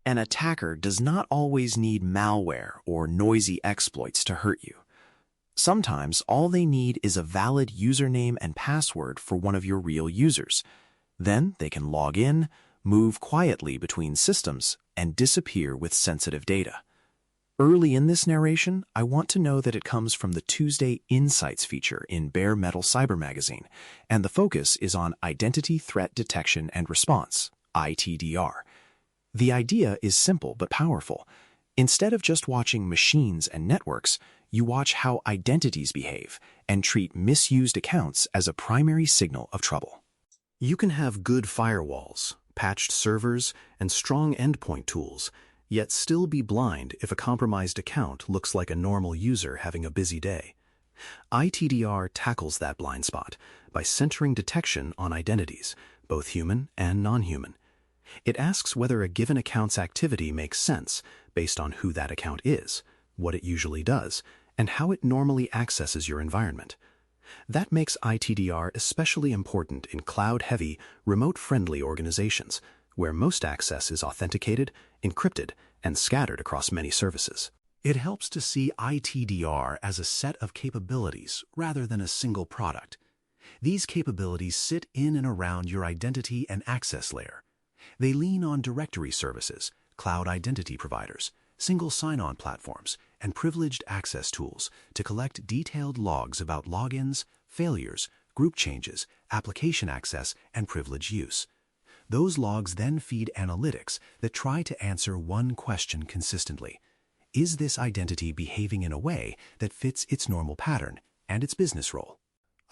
An attacker does not always need malware or noisy exploits to hurt you. Sometimes all they need is a valid username and password for one of your real users. Then they can log in, move quietly between systems, and disappear with sensitive data. Early in this narration, I want to know that it comes from the Tuesday Insights feature in Bare Metal Cyber Magazine, and the focus is on Identity Threat Detection and Response, ITDR. The idea is simple but powerful. Instead of just watching machines and networks, you watch how identities behave and treat misused accounts as a primary signal of trouble. You can have good firewalls, patched servers, and strong endpoint tools, yet still be blind if a compromised account looks like a normal user having a busy day. ITDR tackles that blind spot by centering detection on identities, both human and non-human. It asks whether a given account's activity makes sense based on who that account is, what it usually does, and how it normally accesses your environment. That makes ITDR especially important in cloud-heavy, remote-friendly organizations, where most access is authenticated, encrypted, and scattered across many services. It helps to see ITDR as a set of capabilities rather than a single product. These capabilities sit in and around your identity and access layer. They lean on directory services, cloud identity providers, single sign-on platforms, and privileged access tools to collect detailed logs about logins, failures, group changes, application access, and privilege use. Those logs then feed analytics that try to answer one question consistently. Is this identity behaving in a way that fits its normal pattern and its business role?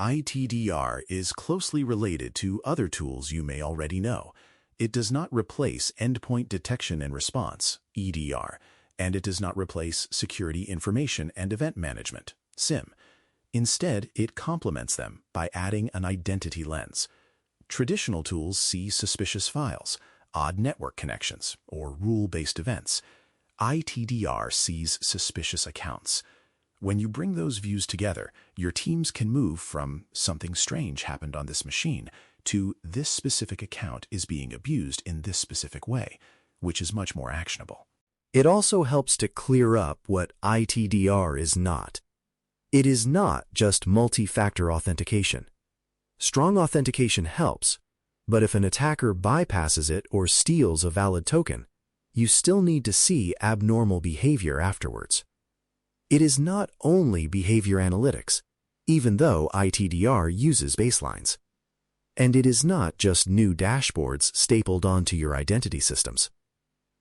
ITDR is closely related to other tools you may already know. It does not replace endpoint detection and response, EDR, and it does not replace security information and event management, SIEM. Instead, it complements them by adding an identity lens. Traditional tools see suspicious files, odd network connections, or rule-based events. ITDR sees suspicious accounts. When you bring those views together, your teams can move from something strange happened on this machine to this specific account is being abused in this specific way, which is much more actionable. It also helps to clear up what ITDR is not. It is not just multi-factor authentication. Strong authentication helps, but if an attacker bypasses it or steals a valid token, you still need to see abnormal behavior afterwards. It is not only behavior analytics, even though ITDR uses baselines. And it is not just new dashboards stapled onto your identity systems.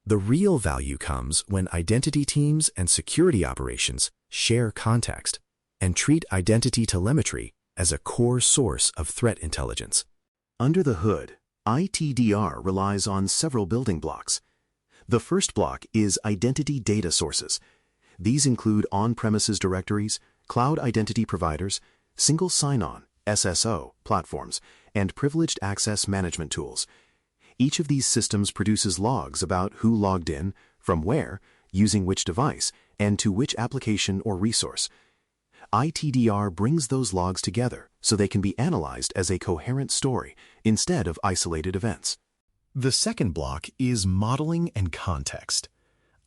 The real value comes when identity teams and security operations share context and treat identity telemetry as a core source of threat intelligence. Under the hood, ITDR relies on several building blocks. The first block is identity data sources. These include on-premises directories, cloud identity providers, single sign-on, SSO, platforms, and privileged access management tools. Each of these systems produces logs about who logged in, from where, using which device, and to which application or resource. ITDR brings those logs together so they can be analyzed as a coherent story instead of isolated events. The second block is modeling and context.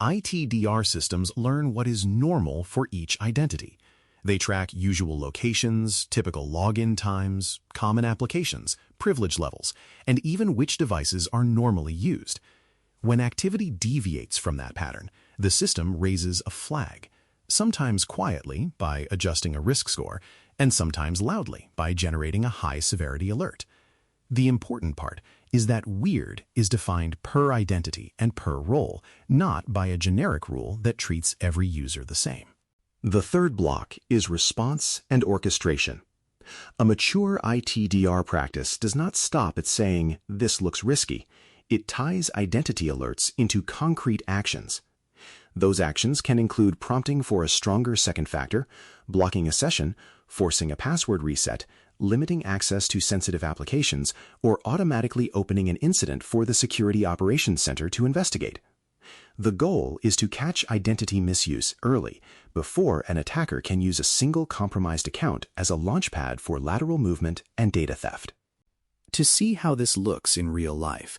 ITDR systems learn what is normal for each identity. They track usual locations, typical login times, common applications, privilege levels, and even which devices are normally used. When activity deviates from that pattern, the system raises a flag, sometimes quietly by adjusting a risk score, and sometimes loudly by generating a high-severity alert. The important part is that weird is defined per identity and per role, not by a generic rule that treats every user the same. The third block is response and orchestration. A mature ITDR practice does not stop at saying, "This looks risky." It ties identity alerts into concrete actions. Those actions can include prompting for a stronger second factor, blocking a session, forcing a password reset, limiting access to sensitive applications, or automatically opening an incident for the Security Operations Center to investigate. The goal is to catch identity misuse early, before an attacker can use a single compromised account as a launchpad for lateral movement and data theft. To see how this looks in real life,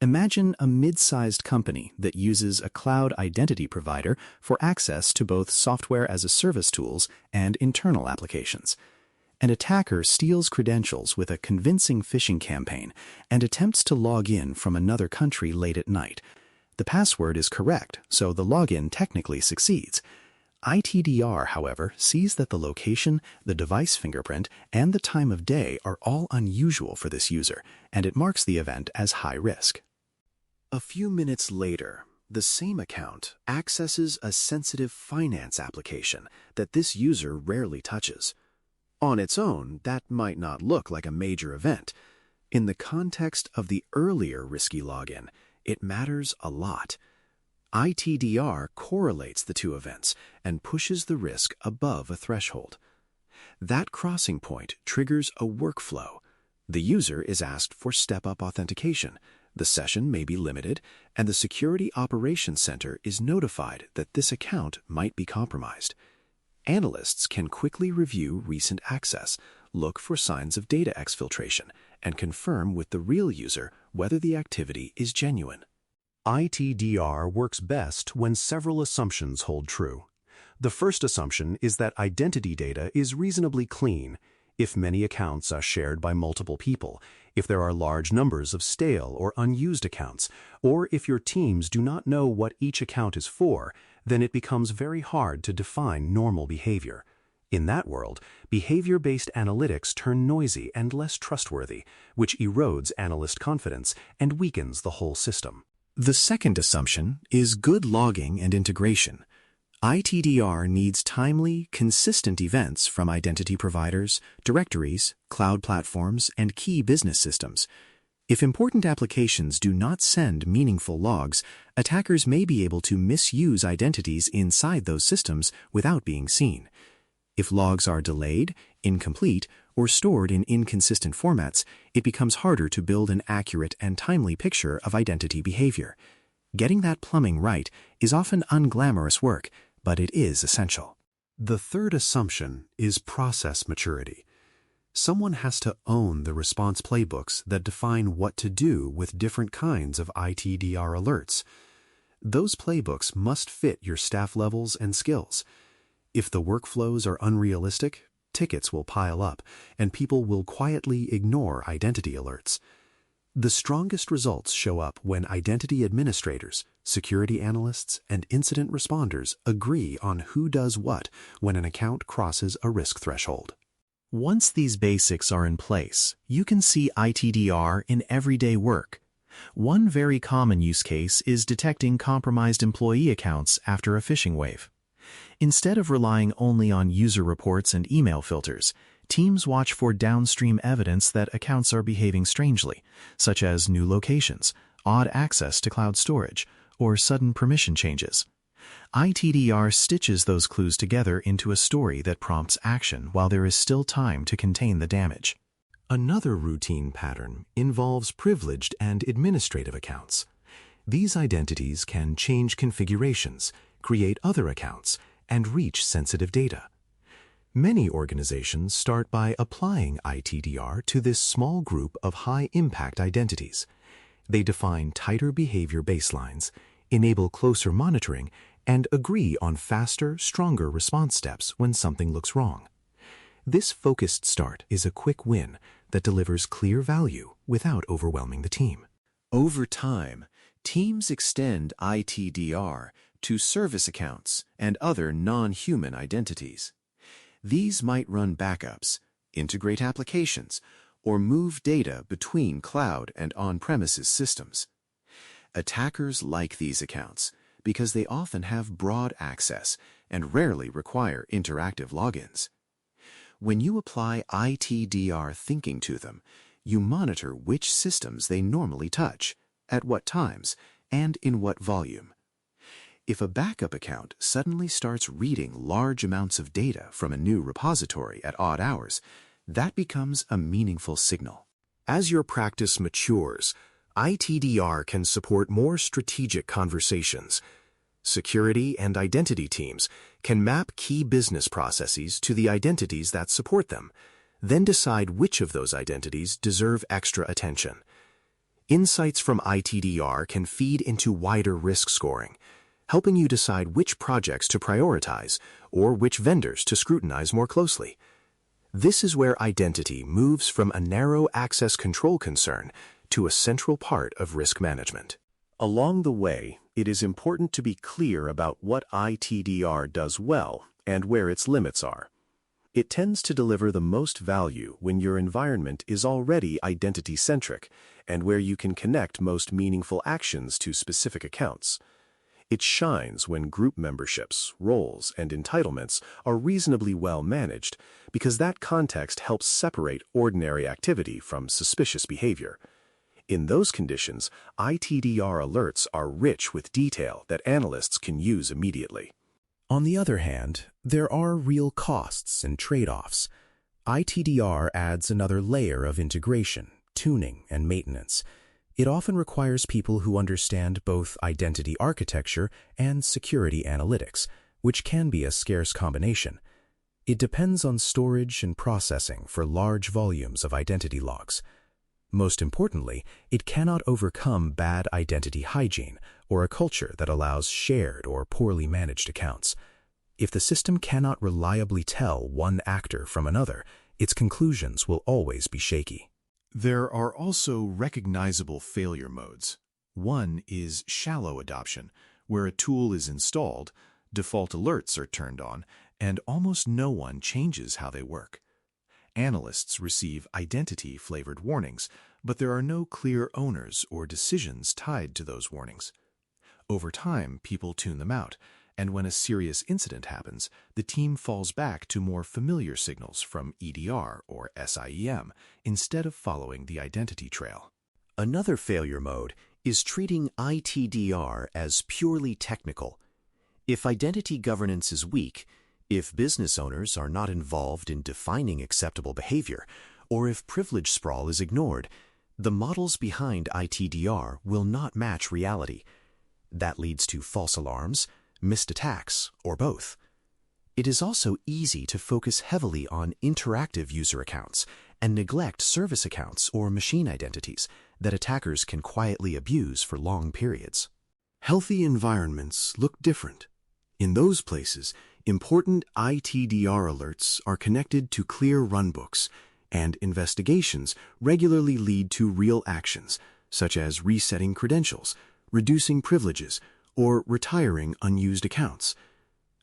Imagine a mid-sized company that uses a cloud identity provider for access to both software-as-a-service tools and internal applications. An attacker steals credentials with a convincing phishing campaign and attempts to log in from another country late at night. The password is correct, so the login technically succeeds. ITDR, however, sees that the location, the device fingerprint, and the time of day are all unusual for this user, and it marks the event as high risk. A few minutes later, the same account accesses a sensitive finance application that this user rarely touches. On its own, that might not look like a major event. In the context of the earlier risky login, it matters a lot. ITDR correlates the two events and pushes the risk above a threshold. That crossing point triggers a workflow. The user is asked for step-up authentication, the session may be limited, and the Security Operations Center is notified that this account might be compromised. Analysts can quickly review recent access, look for signs of data exfiltration, and confirm with the real user whether the activity is genuine. ITDR works best when several assumptions hold true. The first assumption is that identity data is reasonably clean. If many accounts are shared by multiple people, if there are large numbers of stale or unused accounts, or if your teams do not know what each account is for, then it becomes very hard to define normal behavior. In that world, behavior-based analytics turn noisy and less trustworthy, which erodes analyst confidence and weakens the whole system. The second assumption is good logging and integration. ITDR needs timely, consistent events from identity providers, directories, cloud platforms, and key business systems. If important applications do not send meaningful logs, attackers may be able to misuse identities inside those systems without being seen. If logs are delayed, incomplete, or stored in inconsistent formats, it becomes harder to build an accurate and timely picture of identity behavior. Getting that plumbing right is often unglamorous work, but it is essential. The third assumption is process maturity. Someone has to own the response playbooks that define what to do with different kinds of ITDR alerts. Those playbooks must fit your staff levels and skills. If the workflows are unrealistic, tickets will pile up, and people will quietly ignore identity alerts. The strongest results show up when identity administrators, security analysts, and incident responders agree on who does what when an account crosses a risk threshold. Once these basics are in place, you can see ITDR in everyday work. One very common use case is detecting compromised employee accounts after a phishing wave. Instead of relying only on user reports and email filters, teams watch for downstream evidence that accounts are behaving strangely, such as new locations, odd access to cloud storage, or sudden permission changes. ITDR stitches those clues together into a story that prompts action while there is still time to contain the damage. Another routine pattern involves privileged and administrative accounts. These identities can change configurations, create other accounts, and reach sensitive data. Many organizations start by applying ITDR to this small group of high-impact identities. They define tighter behavior baselines, enable closer monitoring, and agree on faster, stronger response steps when something looks wrong. This focused start is a quick win that delivers clear value without overwhelming the team. Over time, teams extend ITDR to service accounts and other non-human identities. These might run backups, integrate applications, or move data between cloud and on-premises systems. Attackers like these accounts because they often have broad access and rarely require interactive logins. When you apply ITDR thinking to them, you monitor which systems they normally touch, at what times, and in what volume. If a backup account suddenly starts reading large amounts of data from a new repository at odd hours, that becomes a meaningful signal. As your practice matures, ITDR can support more strategic conversations. Security and identity teams can map key business processes to the identities that support them, then decide which of those identities deserve extra attention. Insights from ITDR can feed into wider risk scoring, helping you decide which projects to prioritize or which vendors to scrutinize more closely. This is where identity moves from a narrow access control concern to a central part of risk management. Along the way, it is important to be clear about what ITDR does well and where its limits are. It tends to deliver the most value when your environment is already identity-centric and where you can connect most meaningful actions to specific accounts. It shines when group memberships, roles, and entitlements are reasonably well managed because that context helps separate ordinary activity from suspicious behavior. In those conditions, ITDR alerts are rich with detail that analysts can use immediately. On the other hand, there are real costs and trade-offs. ITDR adds another layer of integration, tuning, and maintenance. It often requires people who understand both identity architecture and security analytics, which can be a scarce combination. It depends on storage and processing for large volumes of identity logs. Most importantly, it cannot overcome bad identity hygiene or a culture that allows shared or poorly managed accounts. If the system cannot reliably tell one actor from another, its conclusions will always be shaky. There are also recognizable failure modes. One is shallow adoption, where a tool is installed, default alerts are turned on, and almost no one changes how they work. Analysts receive identity-flavored warnings, but there are no clear owners or decisions tied to those warnings. Over time, people tune them out, and when a serious incident happens, the team falls back to more familiar signals from EDR or SIEM instead of following the identity trail. Another failure mode is treating ITDR as purely technical. If identity governance is weak, if business owners are not involved in defining acceptable behavior, or if privilege sprawl is ignored, the models behind ITDR will not match reality. That leads to false alarms, missed attacks, or both. It is also easy to focus heavily on interactive user accounts and neglect service accounts or machine identities that attackers can quietly abuse for long periods. Healthy environments look different. In those places, important ITDR alerts are connected to clear runbooks, and investigations regularly lead to real actions, such as resetting credentials, reducing privileges, or retiring unused accounts.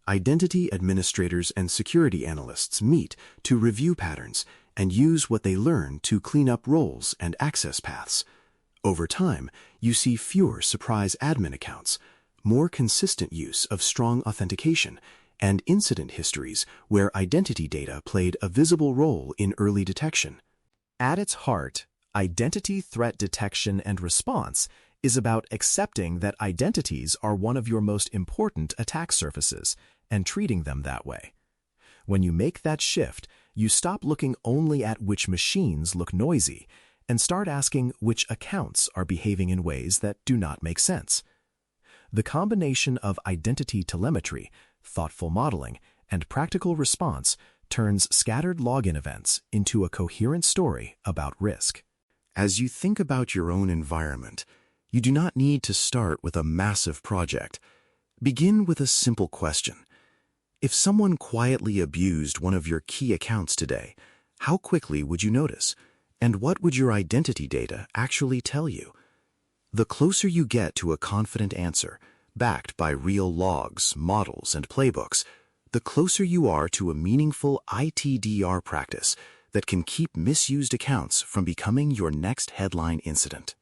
Identity administrators and security analysts meet to review patterns and use what they learn to clean up roles and access paths. Over time, you see fewer surprise admin accounts, more consistent use of strong authentication, and incident histories where identity data played a visible role in early detection. At its heart, identity threat detection and response is about accepting that identities are one of your most important attack surfaces and treating them that way. When you make that shift, you stop looking only at which machines look noisy and start asking which accounts are behaving in ways that do not make sense. The combination of identity telemetry, thoughtful modeling, and practical response turns scattered login events into a coherent story about risk. As you think about your own environment, you do not need to start with a massive project. Begin with a simple question. If someone quietly abused one of your key accounts today, how quickly would you notice? And what would your identity data actually tell you? The closer you get to a confident answer, backed by real logs, models, and playbooks, the closer you are to a meaningful ITDR practice that can keep misused accounts from becoming your next headline incident.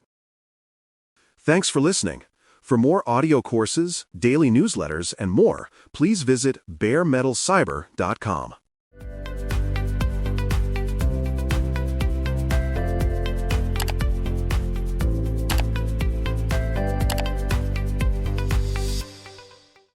Thanks for listening. For more audio courses, daily newsletters, and more, please visit baremetalcyber.com.